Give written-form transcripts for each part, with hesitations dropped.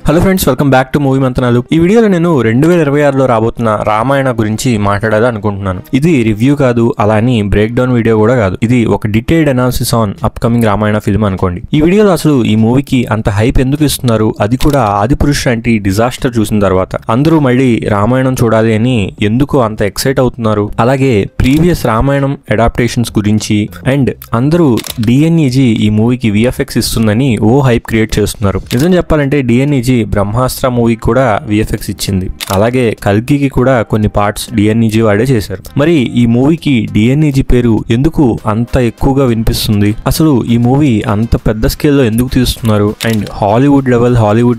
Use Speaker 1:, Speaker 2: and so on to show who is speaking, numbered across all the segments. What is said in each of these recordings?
Speaker 1: Hello friends, welcome back to movie మంతనాలు. ఈ వీడియోలో నేను 2026లో రాబోతున్న రామాయణ గురించి మాట్లాడాలి అనుకుంటున్నాను. ఇది రివ్యూ కాదు, అలాని బ్రేక్ డౌన్ వీడియో కూడా కాదు. ఇది ఒక detailed analysis on upcoming Ramayana film అనుకోండి. ఈ వీడియోలో అసలు ఈ మూవీకి అంత హైప్ ఎందుకు ఇస్తున్నారు, అది కూడా ఆదిపురుష్ లాంటి డిజాస్టర్ చూసిన తర్వాత అందరూ మళ్ళీ రామాయణం చూడాలి అని ఎందుకు అంత ఎక్సైట్ అవుతున్నారు, అలాగే ప్రీవియస్ రామాయణం అడాప్టేషన్స్ గురించి అండ్ అందరూ డిఎన్ఈజీ ఈ మూవీకి విఎఫ్ఎక్స్ ఇస్తుందని ఓ హైప్ క్రియేట్ చేస్తున్నారు. నిజం చెప్పాలంటే డిఎన్ఈజీ బ్రహ్మాస్త్ర మూవీ కూడా విఎఫ్ఎక్స్ ఇచ్చింది, అలాగే కల్కికి కూడా కొన్ని పార్ట్స్ డిఎన్ఈజీ వాడే చేశారు. మరి ఈ మూవీకి డిఎన్ఈజీ పేరు ఎందుకు అంత ఎక్కువగా వినిపిస్తుంది, అసలు ఈ మూవీ అంత పెద్ద స్కేల్లో ఎందుకు తీస్తున్నారు, అండ్ హాలీవుడ్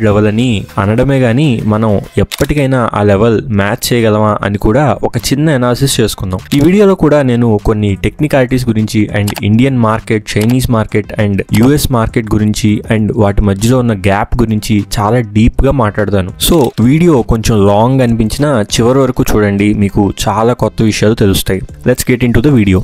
Speaker 1: లెవెల్ అని అనడమే గానీ మనం ఎప్పటికైనా ఆ లెవెల్ మ్యాచ్ చేయగలమా అని కూడా ఒక చిన్న అనాలిసిస్ చేసుకుందాం. ఈ వీడియోలో కూడా నేను కొన్ని టెక్నికాలిటీస్ గురించి and Indian market, Chinese market and US market గురించి అండ్ వాటి మధ్యలో ఉన్న గ్యాప్ గురించి చాలా డీప్ గా మాట్లాడతాను. సో వీడియో కొంచెం లాంగ్ అనిపించినా చివరి వరకు చూడండి, మీకు చాలా కొత్త విషయాలు తెలుస్తాయి. Let's get in to the video.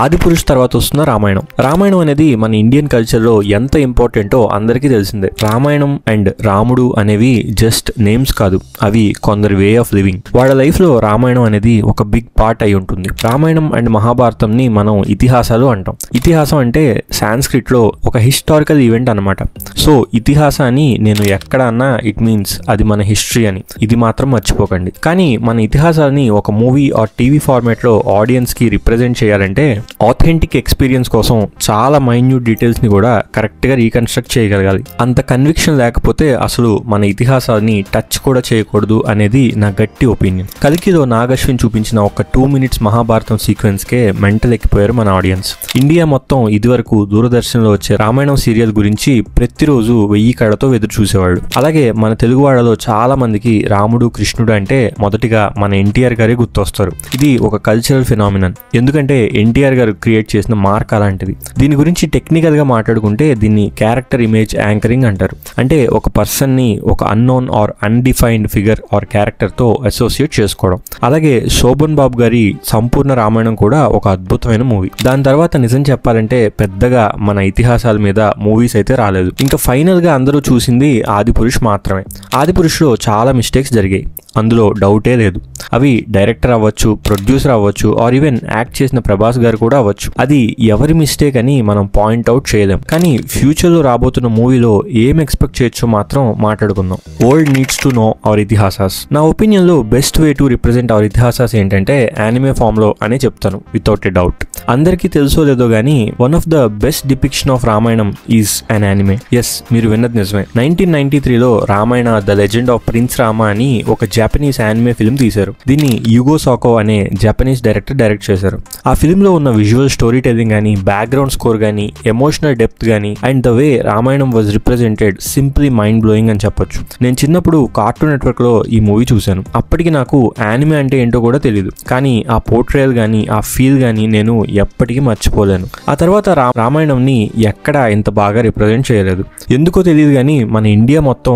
Speaker 1: Adipurush తర్వాత వస్తున్న రామాయణం. రామాయణం అనేది మన ఇండియన్ కల్చర్లో ఎంత ఇంపార్టెంటో అందరికీ తెలిసిందే. రామాయణం అండ్ రాముడు అనేవి జస్ట్ నేమ్స్ కాదు, అవి కొందరి వే ఆఫ్ లివింగ్. వాళ్ళ లైఫ్లో రామాయణం అనేది ఒక బిగ్ పార్ట్ అయి ఉంటుంది. రామాయణం అండ్ మహాభారతంని మనం ఇతిహాసాలు అంటాం. ఇతిహాసం అంటే సాంస్క్రిట్లో ఒక హిస్టారికల్ ఈవెంట్ అనమాట. సో ఇతిహాసాన్ని నేను ఎక్కడ అన్నా ఇట్ మీన్స్ అది మన హిస్టరీ అని, ఇది మాత్రం మర్చిపోకండి. కానీ మన ఇతిహాసాన్ని ఒక మూవీ ఆర్ టీవీ ఫార్మాట్లో ఆడియన్స్కి రిప్రజెంట్ చేయాలంటే ఆథెంటిక్ ఎక్స్పీరియన్స్ కోసం చాలా మైన్యూట్ డీటెయిల్స్ ని కూడా కరెక్ట్ గా రీకన్స్ట్రక్ట్ చేయగలగాలి. అంత కన్విక్షన్ లేకపోతే అసలు మన ఇతిహాసాన్ని టచ్ కూడా చేయకూడదు అనేది నా గట్టి ఒపీనియన్. కల్కిలో నాగశ్విన్ చూపించిన ఒక 2 minutes మహాభారతం సీక్వెన్స్ కే మెంటల్ ఎక్కిపోయారు మన ఆడియన్స్. ఇండియా మొత్తం ఇదివరకు దూరదర్శన్లో వచ్చే రామాయణం సీరియల్ గురించి ప్రతిరోజు 1000 కళ్ళతో ఎదురు చూసేవాళ్ళు. అలాగే మన తెలుగు వాళ్ళలో చాలా మందికి రాముడు, కృష్ణుడు అంటే మొదటిగా మన ఎన్టీఆర్ గారే గుర్తొస్తారు. ఇది ఒక కల్చరల్ ఫినామినన్, ఎందుకంటే ఎన్టీఆర్ గారు క్రియేట్ చేసిన మార్క్ అలాంటిది. దీని గురించి టెక్నికల్ గా మాట్లాడుకుంటే దీన్ని క్యారెక్టర్ ఇమేజ్ యాంకరింగ్ అంటారు. అంటే ఒక పర్సన్ ని ఒక unknown or undefined figure or character తో అసోసియేట్ చేసుకోవడం. అలాగే శోభన్ బాబు గారి సంపూర్ణ రామాయణం కూడా ఒక అద్భుతమైన మూవీ. దాని తర్వాత నిజం చెప్పాలంటే పెద్దగా మన ఇతిహాసాల మీద మూవీస్ అయితే రాలేదు. ఇంకా ఫైనల్ గా అందరూ చూసింది ఆదిపురుష్ మాత్రమే. ఆదిపురుష్ లో చాలా మిస్టేక్స్ జరిగాయి, అందులో డౌటే లేదు. అవి డైరెక్టర్ అవ్వచ్చు, ప్రొడ్యూసర్ అవ్వచ్చు, ఆర్ ఈవెన్ యాక్ట్ చేసిన ప్రభాస్ గారు కూడా అవ్వచ్చు. అది ఎవరి మిస్టేక్ అని మనం పాయింట్ అవుట్ చేయలేం. కానీ ఫ్యూచర్ లో రాబోతున్న మూవీలో ఏం ఎక్స్పెక్ట్ చేయొచ్చో మాత్రం మాట్లాడుకుందాం. World needs to know our ఇతిహాసాస్. నా ఒపీనియన్ లో best way to represent our ఇతిహాసాస్ ఏంటంటే యానిమే ఫామ్ లో అనే చెప్తాను, వితౌట్ ఎ డౌట్. అందరికీ తెలుసో లేదో గానీ one of the best depiction of Ramayanam is an anime. Yes, మీరు విన్నది నిజమే. 1993లో Ramayana the legend of prince Rama అని ఒక జపనీస్ యానిమే ఫిల్మ్ తీశారు. దీన్ని యుగో సాకో అనే జపనీస్ డైరెక్టర్ డైరెక్ట్ చేశారు. ఆ ఫిల్మ్ లో ఉన్న విజువల్ స్టోరీ టెల్లింగ్ గానీ, బ్యాక్గ్రౌండ్ స్కోర్ గానీ, ఎమోషనల్ డెప్త్ గానీ and the way Ramayanam was represented simply mind blowing అని చెప్పొచ్చు. నేను చిన్నప్పుడు కార్టూన్ నెట్వర్క్ లో ఈ మూవీ చూశాను. అప్పటికి నాకు యానిమే అంటే ఏంటో కూడా తెలియదు, కానీ ఆ పోర్ట్రేయల్ గానీ, ఆ ఫీల్ గానీ నేను ఎప్పటికీ మర్చిపోలేను. ఆ తర్వాత రామాయణం ని ఎక్కడ ఇంత బాగా రిప్రజెంట్ చేయలేదు. ఎందుకో తెలియదు కానీ మన ఇండియా మొత్తం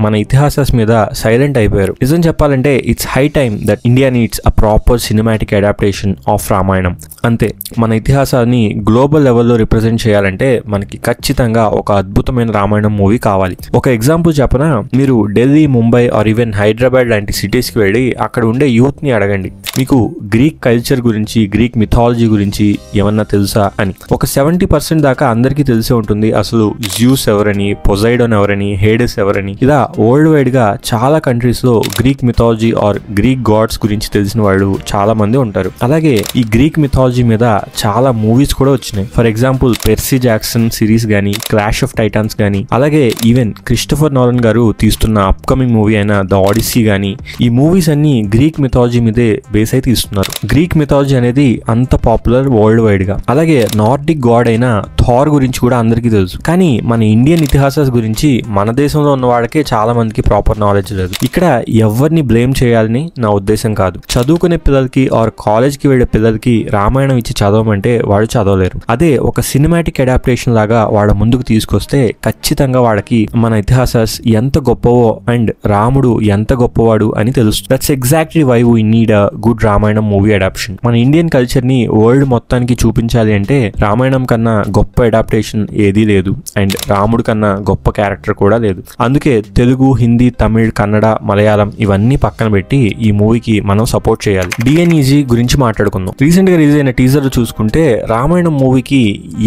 Speaker 1: మన ఇతిహాసాస్ మీద సైలెంట్ అయిపోయారు. నిజం చెప్పాలంటే it's high time that India needs a proper cinematic adaptation of Ramayanam. అంతే, మన ఇతిహాసాన్ని గ్లోబల్ లెవెల్లో రిప్రజెంట్ చేయాలంటే మనకి ఖచ్చితంగా ఒక అద్భుతమైన రామాయణం మూవీ కావాలి. ఒక ఎగ్జాంపుల్ చెప్పనా, మీరు ఢిల్లీ, ముంబై ఆర్ ఈవెన్ హైదరాబాద్ లాంటి సిటీస్కి వెళ్ళి అక్కడ ఉండే యూత్ ని అడగండి, మీకు గ్రీక్ కల్చర్ గురించి, గ్రీక్ మిథాలజీ గురించి ఏమన్నా తెలుసా అని. ఒక 70% దాకా అందరికీ తెలిసే ఉంటుంది అసలు జ్యూస్ ఎవరని, పొసైడన్ ఎవరని, హేడెస్ ఎవరని. ఇలా వరల్డ్ వైడ్ గా చాలా కంట్రీస్ లో Greek mythology or Greek gods గురించి తెలిసిన వాళ్ళు చాలా మంది ఉంటారు. అలాగే ఈ గ్రీక్ మిథాలజీ మీద చాలా మూవీస్ కూడా వచ్చినాయి. For example Percy Jackson series గానీ, క్లాష్ ఆఫ్ టైటాన్స్ గానీ, అలాగే ఈవెన్ క్రిస్టోఫర్ నోలన్ గారు తీస్తున్న అప్కమింగ్ మూవీ అయిన ద ఆడిసీ గానీ, ఈ మూవీస్ అన్ని గ్రీక్ మిథాలజీ మీదే బేస్ అయితే తీస్తున్నారు. గ్రీక్ మిథాలజీ అనేది అంత పాపులర్ వరల్డ్ వైడ్ గా. అలాగే నార్డిక్ గాడ్ అయిన థార్ గురించి కూడా అందరికీ తెలుసు. కానీ మన ఇండియన్ ఇతిహాసాస్ గురించి మన దేశంలో ఉన్న వాళ్ళకే చాలా మందికి ప్రాపర్ నాలెడ్జ్ లేదు. ఇక్కడ ఎవరిని బ్లేమ్ చేయాలని నా ఉద్దేశం కాదు. చదువుకునే పిల్లలకి ఆర్ కాలేజ్కి వెళ్లే పిల్లలకి రామాయణం ఇచ్చి చదవమంటే వాళ్ళు చదవలేరు. అదే ఒక సినిమాటిక్ అడాప్టేషన్ లాగా వాళ్ళ ముందుకు తీసుకొస్తే ఖచ్చితంగా వాళ్ళకి మన ఇతిహాసాస్ ఎంత గొప్పవో అండ్ రాముడు ఎంత గొప్పవాడు అని తెలుస్తుంది. That's exactly why we need a good Ramayanam movie adaptation. మన ఇండియన్ కల్చర్ ని వరల్డ్ మొత్తానికి చూపించాలి అంటే రామాయణం కన్నా గొప్ప అడాప్టేషన్ ఏదీ లేదు అండ్ రాముడు కన్నా గొప్ప క్యారెక్టర్ కూడా లేదు. అందుకే తెలుగు, హిందీ, తమిళ్, కన్నడ, మలయాళం ఇవన్నీ పక్కన పెట్టి ఈ మూవీకి మనం సపోర్ట్ చేయాలి. DNEG గురించి మాట్లాడుకుందాం. రీసెంట్ గా రిలీజ్ అయిన టీజర్ చూసుకుంటే రామాయణం మూవీకి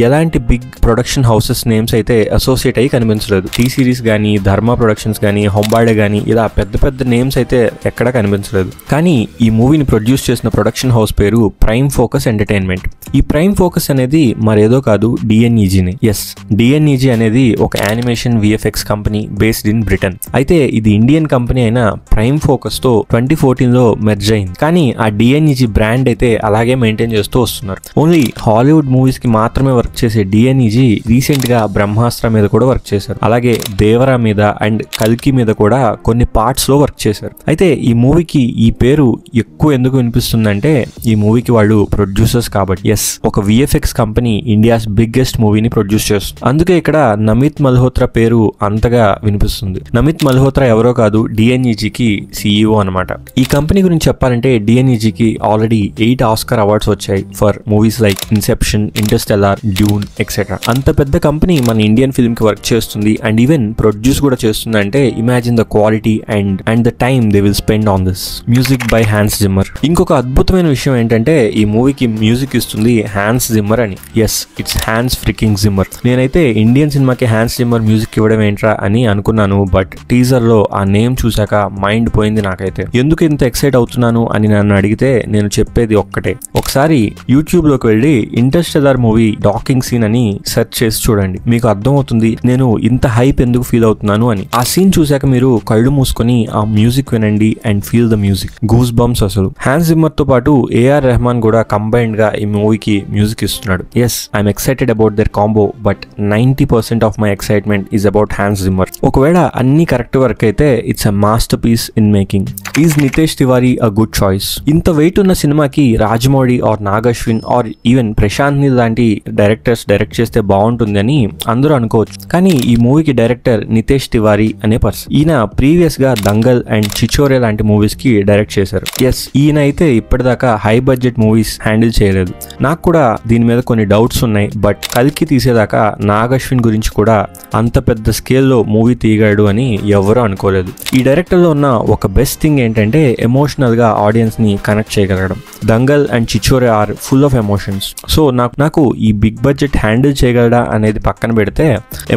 Speaker 1: ఎలాంటి బిగ్ ప్రొడక్షన్ హౌసెస్ నేమ్స్ అయితే అసోసియేట్ అయ్యి కనిపించలేదు. టీ సిరీస్ గానీ, ధర్మ ప్రొడక్షన్స్ గానీ, హొంబాడే గానీ ఇలా పెద్ద పెద్ద నేమ్స్ అయితే ఎక్కడా కనిపించలేదు. కానీ ఈ మూవీని ప్రొడ్యూస్ చేసిన ప్రొడక్షన్ హౌస్ పేరు ప్రైమ్ ఫోకస్ ఎంటర్టైన్మెంట్. ఈ ప్రైమ్ ఫోకస్ అనేది మరేదో కాదు, DNEGనే. ఎస్, DNEG అనేది ఒక animation VFX company based in Britain. అయితే ఇది ఇండియన్ కంపెనీ అయిన ప్రైమ్ ఫోకస్ తో 2014లో మెర్జ్ అయింది. కానీ ఆ DNEG బ్రాండ్ అయితే అలాగే మెయింటైన్ చేస్తూ వస్తున్నారు. ఓన్లీ హాలీవుడ్ మూవీస్ కి మాత్రమే వర్క్ చేసే DNEG రీసెంట్ గా బ్రహ్మాస్త్ర మీద కూడా వర్క్ చేశారు. అలాగే దేవరా మీద అండ్ కల్కి మీద కూడా కొన్ని పార్ట్స్ లో వర్క్ చేశారు. అయితే ఈ మూవీకి ఈ పేరు ఎక్కువ ఎందుకు వినిపిస్తుందంటే ఈ మూవీకి వాళ్ళు ప్రొడ్యూసర్స్ కాబట్టి. ఎస్, ఒక VFX కంపెనీ ఇండియాస్ బిగ్గెస్ట్ మూవీని ప్రొడ్యూస్ చేస్తుంది. అందుకే ఇక్కడ నమిత్ మల్హోత్రా పేరు అంతగా వినిపిస్తుంది. నమిత్ మల్హోత్రా ఎవరో కాదు, DNEG కి CEO అనమాట. ఈ కంపెనీ గురించి చెప్పాలంటే DNEG కి ఆల్రెడీ 8 ఆస్కార్ అవార్డ్స్ వచ్చాయి for movies like Inception, Interstellar, Dune etcetera. అంత పెద్ద కంపెనీ మన ఇండియన్ ఫిల్మ్ కి వర్క్ చేస్తుంది అండ్ ఈవెన్ ప్రొడ్యూస్ కూడా చేస్తుంది అంటే imagine the quality and the time they will spend on this. Music by Hans Zimmer. ఇంకొక అద్భుతమైన విషయం ఏంటంటే ఈ మూవీకి మ్యూజిక్ ఇస్తుంది హ్యాన్స్ జిమ్మర్ అని. Yes, it's Hans freaking Zimmer. నేనైతే ఇండియన్ సినిమాకి హ్యాన్స్ జిమ్మర్ మ్యూజిక్ ఇవ్వడం ఏంట్రా అని అనుకున్నాను. బట్ టీజర్ లో ఆ నేమ్ చూసాక మైండ్ పోయింది నాకైతే. ఎందుకు ఇంత ఎక్సైట్ అవుతున్నాను అని నన్ను అడిగితే నేను చెప్పేది ఒక్కటే, ఒకసారి యూట్యూబ్ లోకి వెళ్ళి ఇంటర్స్టెల్లార్ మూవీ డాకింగ్ సీన్ అని సెర్చ్ చేసి చూడండి. మీకు అర్థం అవుతుంది నేను ఇంత హైప్ ఎందుకు ఫీల్ అవుతున్నాను అని. ఆ సీన్ చూసాక మీరు కళ్ళు మూసుకొని ఆ మ్యూజిక్ వినండి and feel the music. Goose bumps అసలు. హ్యాన్స్ జిమ్మర్ తో పాటు AR రెహమాన్ కూడా కంబైన్డ్ గా ఈ మూవీకి మ్యూజిక్ ఇస్తున్నాడు. Yes, I'm excited about their combo but 90% of my excitement is about హ్యాన్స్ Zimmer. ఒకవేళ అన్ని కరెక్ట్ వర్క్ అయితే it's a master piece in making. Is Nitesh Tiwari a good choice? ఇంత వెయిట్ ఉన్న సినిమాకి Rajamouli are Nag Ashwin are even Prashanth Neel లాంటి డైరెక్టర్స్ డైరెక్ట్ చేస్తే బాగుంటుంది అని అందరూ అనుకోవచ్చు. కానీ ఈ మూవీకి డైరెక్టర్ నితేష్ తివారీ అనే పర్సన్. ఈయన ప్రీవియస్ గా దంగల్ అండ్ చిచోరే లాంటి మూవీస్ కి డైరెక్ట్ చేశారు. ఎస్, ఈయన అయితే ఇప్పటిదాకా హై బడ్జెట్ మూవీస్ హ్యాండిల్ చేయలేదు. నాకు కూడా దీని మీద కొన్ని డౌట్స్ ఉన్నాయి. బట్ కల్కి తీసేదాకా నాగశ్విన్ గురించి కూడా అంత పెద్ద స్కేల్లో మూవీ తీయగలడు అని ఎవరూ అనుకోలేదు. ఈ డైరెక్టర్ లో ఉన్న ఒక బెస్ట్ థింగ్ ఏంటంటే ఎమోషనల్ గా ఆడియన్స్ ని కనెక్ట్ చేయగలగడం. Dangal and Chhichhore are full of emotions. So నాకు ఈ బిగ్ బడ్జెట్ హ్యాండిల్ చేయగలడా అనేది పక్కన పెడితే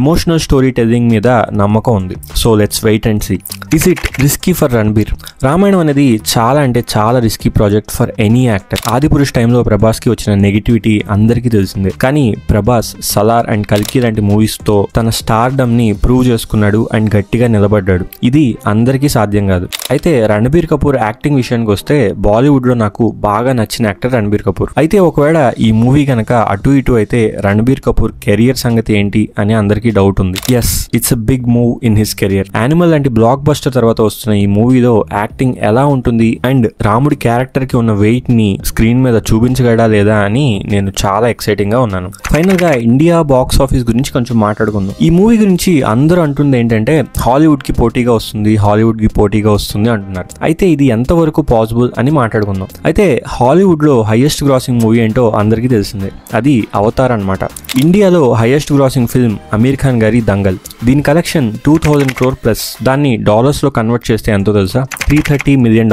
Speaker 1: ఎమోషనల్ స్టోరీ టెల్లింగ్ మీద నమ్మకం ఉంది. So let's wait and see. Is it risky for Ranbir? Ramayanam అనేది చాలా అంటే చాలా risky project for any actor. Adipurush టైంలో ప్రభాస్ కి వచ్చిన నెగిటివిటీ అందరికీ తెలిసిందే. కానీ ప్రభాస్ సలార్ అండ్ కల్కి లాంటి మూవీస్ తో తన స్టార్డమ్ ని ప్రూవ్ చేసుకున్నాడు అండ్ గట్టిగా నిలబడ్డాడు. ఇది అందరికీ సాధ్యం కాదు. అయితే రణబీర్ కపూర్ యాక్టింగ్ విషయానికి వస్తే బాలీవుడ్ లో నాకు బాగా నచ్చిన యాక్టర్ రణబీర్ కపూర్. అయితే ఒకవేళ ఈ మూవీ కనుక అటు ఇటు అయితే రణబీర్ కపూర్ కెరియర్ సంగతి ఏంటి అని అందరికీ డౌట్ ఉంది. Yes, it's a big move in his career. Animal లాంటి బ్లాక్ బస్టర్ తర్వాత వస్తున్న ఈ మూవీలో యాక్టింగ్ ఎలా ఉంటుంది అండ్ రాముడి క్యారెక్టర్ కి ఉన్న వెయిట్ ని స్క్రీన్ మీద చూపించగలడా లేదా అని నేను చాలా ఎక్సైటింగ్ గా ఉన్నాను. ఫైనల్ గా ఇండియా బాక్స్ ఆఫీస్ గురించి కొంచెం మాట్లాడుకుందాం. ఈ మూవీ గురించి అందరూ అంటుంది ఏంటంటే హాలీవుడ్ కి పోటీగా వస్తుంది అంటున్నారు. అయితే ఇది ఎంతవరకు పాసిబుల్ అని మాట్లాడుకుందాం. అయితే హాలీవుడ్ లో హైయెస్ట్ గ్రాసింగ్ మూవీ ఏంటో అందరికీ తెలిసిందే, అది అవతార్ అన్నమాట. ఇండియాలో highest grossing film Aamir Khan గారి దంగల్. దీని కలెక్షన్ 2000 crore ప్లస్. దాన్ని డాలర్స్ లో కన్వర్ట్ చేస్తే ఎంతో తెలుసా? $330 million.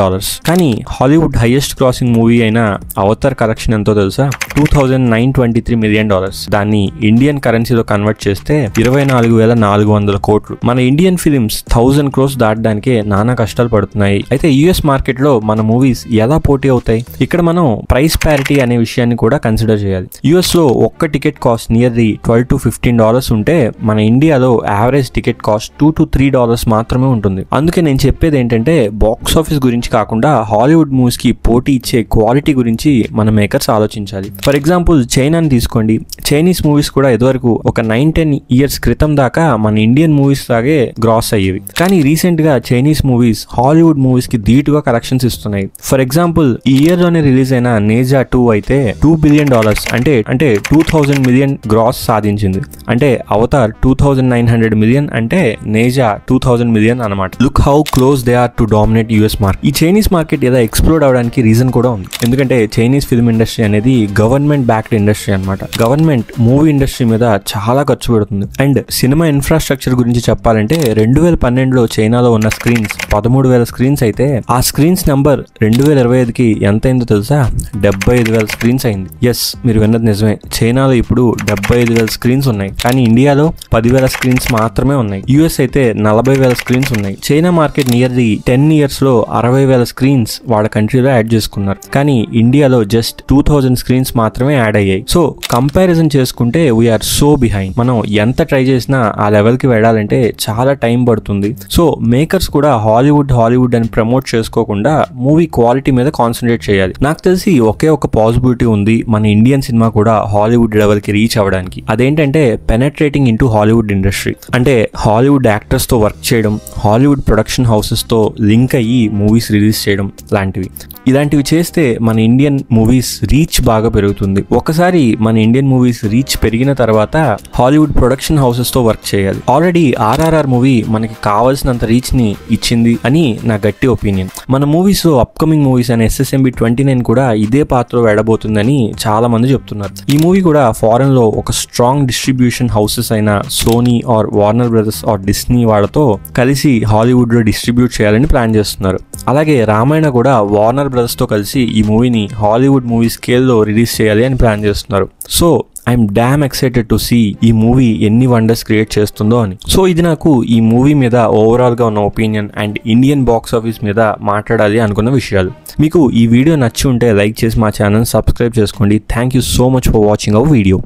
Speaker 1: కానీ హాలీవుడ్ హైయెస్ట్ గ్రాసింగ్ మూవీ అయిన అవతార్ కలెక్షన్ ఎంతో తెలుసా? $2,923 million. దాన్ని ఇండియన్ కరెన్సీలో కన్వర్ట్ చేస్తే 24,400 కోట్లు. మన ఇండియన్ ఫిలిమ్స్ 1000 crores దాటడానికే నానా కష్టాలు పడుతున్నాయి. అయితే యుఎస్ మార్కెట్ లో మన మూవీస్ ఎలా పోటీ అవుతాయి? ఇక్కడ మనం ప్రైస్ ప్యారిటీ అనే విషయాన్ని కూడా కన్సిడర్ చేయాలి. యుఎస్ లో ఒక్క టికెట్ కాస్ట్ నియర్లీ $12 to $15 ఉంటే మన ఇండియాలో యావరేజ్ టికెట్ కాస్ట్ $2 to $3 మాత్రమే ఉంటుంది. అందుకే నేను చెప్పేది ఏంటంటే బాక్స్ ఆఫీస్ గురించి కాకుండా హాలీవుడ్ మూవీస్ కి పోటీ ఇచ్చే క్వాలిటీ గురించి మన మేకర్స్ ఆలోచించాలి. ఫర్ ఎగ్జాంపుల్ చైనాని తీసుకోండి. చైనీస్ మూవీస్ కూడా ఇదివరకు ఒక 9-10 years క్రితం దాకా మన ఇండియన్ మూవీస్ లాగే గ్రాస్ అయ్యేవి. కానీ రీసెంట్ గా చైనీస్ మూవీస్ హాలీవుడ్ మూవీస్ కి ధీటుగా కలెక్షన్స్ ఇస్తున్నాయి. ఫర్ ఎగ్జాంపుల్ ఈ ఇయర్ లోనే రిలీజ్ అయిన నేజా 2 అయితే $2 billion అంటే 2000 million గ్రాస్ సాధించింది. అంటే అవతార్ 2900 million అంటే నేజా 2000 million అన్నమాట. Look how close they are to dominate US market. ఈ చైనీస్ మార్కెట్ ఏదో ఎక్స్ప్లోర్ అవడానికి రీజన్ కూడా ఉంది. ఎందుకంటే చైనీస్ ఫిల్మ్ ఇండస్ట్రీ ఇండస్ట్రీ అనేది గవర్నమెంట్ బ్యాక్డ్ ఇండస్ట్రీ అన్నమాట. గవర్నమెంట్ మూవీ ఇండస్ట్రీ మీద చాలా ఖర్చు పెడుతుంది. అండ్ సినిమా ఇన్ఫ్రాస్ట్రక్చర్ గురించి చెప్పాలంటే 2012లో చైనాలో ఉన్న స్క్రీన్స్ 13,000 స్క్రీన్స్ అయితే ఆ స్క్రీన్స్ నెంబర్ 2025కి ఎంత అయిందో తెలుసా? 75,000 స్క్రీన్స్ అయింది. ఎస్, మీరు విన్నది నిజమే. చైనాలో ఇప్పుడు 75,000 స్క్రీన్స్ ఉన్నాయి, కానీ ఇండియాలో 10,000 స్క్రీన్స్ మాత్రమే ఉన్నాయి. యుఎస్ అయితే 40,000 స్క్రీన్స్ ఉన్నాయి. చైనా మార్కెట్ నియర్లీ 10 years లో 60,000 స్క్రీన్స్ వాళ్ళ కంట్రీలో యాడ్ చేసుకున్నారు, కానీ ఇండియాలో జస్ట్ 2,000 స్క్రీన్స్ మాత్రమే యాడ్ అయ్యాయి. సో కంపారిజన్ చేసుకుంటే వీఆర్ సో బిహైండ్. మనం ఎంత ట్రై చేసినా ఆ లెవెల్ కి వెళ్ళాలంటే చాలా టైం పడుతుంది. సో మేకర్స్ కూడా హాలీవుడ్ అని ప్రమోట్ చేసుకోకుండా మూవీ క్వాలిటీ మీద కాన్సన్ట్రేట్ చేయాలి. నాకు తెలిసి ఒకే ఒక పాసిబిలిటీ ఉంది మన ఇండియన్ సినిమా కూడా హాలీవుడ్ లెవెల్ కి రీచ్ అవ్వడానికి. అదేంటంటే పెనట్రేటింగ్ ఇంటూ హాలీవుడ్ ఇండస్ట్రీ. అంటే హాలీవుడ్ యాక్టర్స్ తో వర్క్ చేయడం, హాలీవుడ్ ప్రొడక్షన్ హౌసెస్ తో లింక్ అయ్యి మూవీస్ రిలీజ్ చేయడం లాంటివి. ఇలాంటివి చేస్తే మన ఇండియన్ మూవీస్ రీచ్ బాగా పెరుగుతుంది. ఒకసారి మన ఇండియన్ మూవీస్ రీచ్ పెరిగిన తర్వాత హాలీవుడ్ ప్రొడక్షన్ హౌసెస్ తో వర్క్ చేయాలి. ఆల్రెడీ RRR మూవీ మనకి కావాల్సినంత రీచ్ ని ఇచ్చింది అని నా గట్టి ఒపీనియన్. మన మూవీస్ లో అప్కమింగ్ మూవీస్ అనే SSMB 29 కూడా ఇదే పాత్రలో వెళ్ళబోతుందని చాలా మంది చెప్తున్నారు. ఈ మూవీ కూడా ఫారెన్ లో ఒక స్ట్రాంగ్ డిస్ట్రిబ్యూషన్ హౌసెస్ అయిన Sony or Warner Brothers or Disney వాళ్ళతో కలిసి హాలీవుడ్ లో డిస్ట్రిబ్యూట్ చేయాలని ప్లాన్ చేస్తున్నారు. అలాగే రామాయణ కూడా వార్నర్ బ్రదర్స్ తో కలిసి ఈ మూవీని హాలీవుడ్ మూవీ స్కేల్లో రిలీజ్ చేయాలి అని ప్లాన్ చేస్తున్నారు. So I'm damn excited to see ఈ మూవీ ఎన్ని వండర్స్ క్రియేట్ చేస్తుందో అని. సో ఇది నాకు ఈ మూవీ మీద ఓవరాల్ గా ఉన్న opinion and Indian box office మీద మాట్లాడాలి అనుకున్న విషయాలు. మీకు ఈ వీడియో నచ్చి ఉంటే లైక్ చేసి మా ఛానల్ సబ్స్క్రైబ్ చేసుకోండి. Thank you so much for watching our video.